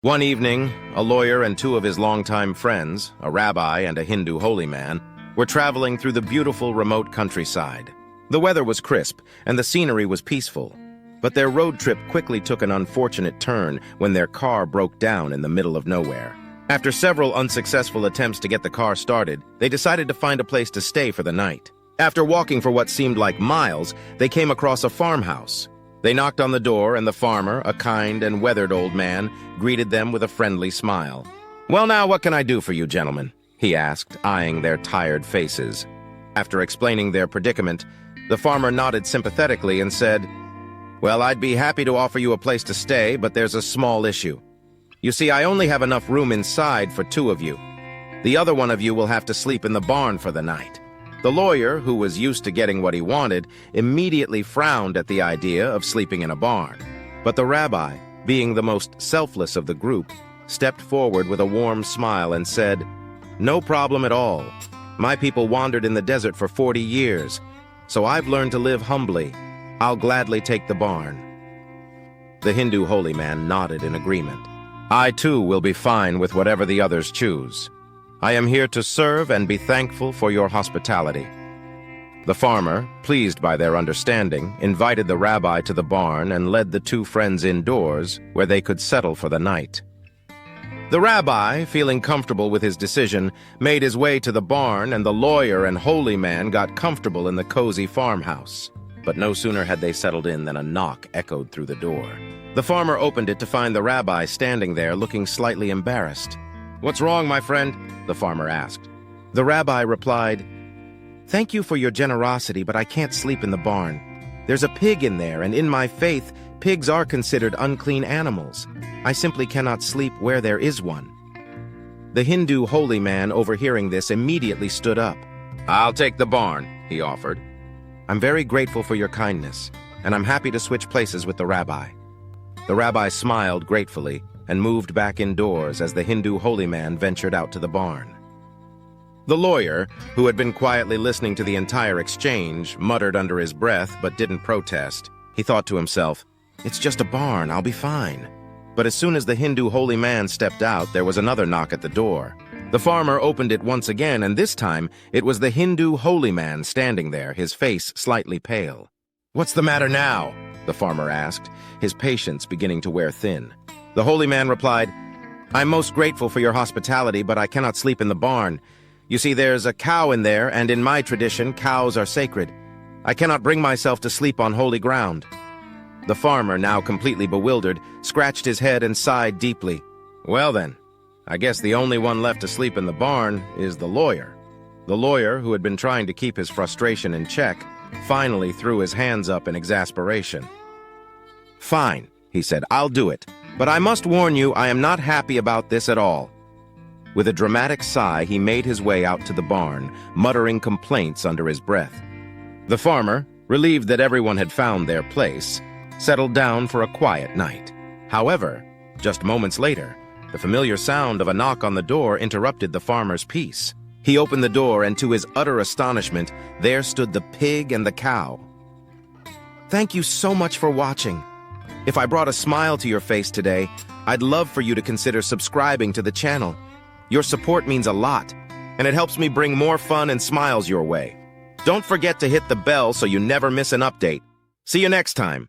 One evening, a lawyer and two of his longtime friends, a rabbi and a Hindu holy man, were traveling through the beautiful remote countryside. The weather was crisp, and the scenery was peaceful. But their road trip quickly took an unfortunate turn when their car broke down in the middle of nowhere. After several unsuccessful attempts to get the car started, they decided to find a place to stay for the night. After walking for what seemed like miles, they came across a farmhouse. They knocked on the door, and the farmer, a kind and weathered old man, greeted them with a friendly smile. "Well, now, what can I do for you, gentlemen?" he asked, eyeing their tired faces. After explaining their predicament, the farmer nodded sympathetically and said, "Well, I'd be happy to offer you a place to stay, but there's a small issue. You see, I only have enough room inside for two of you. The other one of you will have to sleep in the barn for the night." The lawyer, who was used to getting what he wanted, immediately frowned at the idea of sleeping in a barn. But the rabbi, being the most selfless of the group, stepped forward with a warm smile and said, "No problem at all. My people wandered in the desert for 40 years, so I've learned to live humbly. I'll gladly take the barn." The Hindu holy man nodded in agreement. "I too will be fine with whatever the others choose. I am here to serve and be thankful for your hospitality." The farmer, pleased by their understanding, invited the rabbi to the barn and led the two friends indoors, where they could settle for the night. The rabbi, feeling comfortable with his decision, made his way to the barn, and the lawyer and holy man got comfortable in the cozy farmhouse. But no sooner had they settled in than a knock echoed through the door. The farmer opened it to find the rabbi standing there looking slightly embarrassed. "What's wrong, my friend?" the farmer asked. The rabbi replied, "Thank you for your generosity, but I can't sleep in the barn. There's a pig in there, and in my faith, pigs are considered unclean animals. I simply cannot sleep where there is one." The Hindu holy man, overhearing this, immediately stood up. "I'll take the barn," he offered. "I'm very grateful for your kindness, and I'm happy to switch places with the rabbi." The rabbi smiled gratefully and moved back indoors as the Hindu holy man ventured out to the barn. The lawyer, who had been quietly listening to the entire exchange, muttered under his breath but didn't protest. He thought to himself, "It's just a barn, I'll be fine." But as soon as the Hindu holy man stepped out, there was another knock at the door. The farmer opened it once again, and this time it was the Hindu holy man standing there, his face slightly pale. "What's the matter now?" the farmer asked, his patience beginning to wear thin. The holy man replied, "I'm most grateful for your hospitality, but I cannot sleep in the barn. You see, there's a cow in there, and in my tradition, cows are sacred. I cannot bring myself to sleep on holy ground." The farmer, now completely bewildered, scratched his head and sighed deeply. "Well then, I guess the only one left to sleep in the barn is the lawyer." The lawyer, who had been trying to keep his frustration in check, finally threw his hands up in exasperation. "Fine," he said, "I'll do it. But I must warn you, I am not happy about this at all." With a dramatic sigh, he made his way out to the barn, muttering complaints under his breath. The farmer, relieved that everyone had found their place, settled down for a quiet night. However, just moments later, the familiar sound of a knock on the door interrupted the farmer's peace. He opened the door, and to his utter astonishment, there stood the pig and the cow. "Thank you so much for watching. If I brought a smile to your face today, I'd love for you to consider subscribing to the channel. Your support means a lot, and it helps me bring more fun and smiles your way. Don't forget to hit the bell so you never miss an update. See you next time.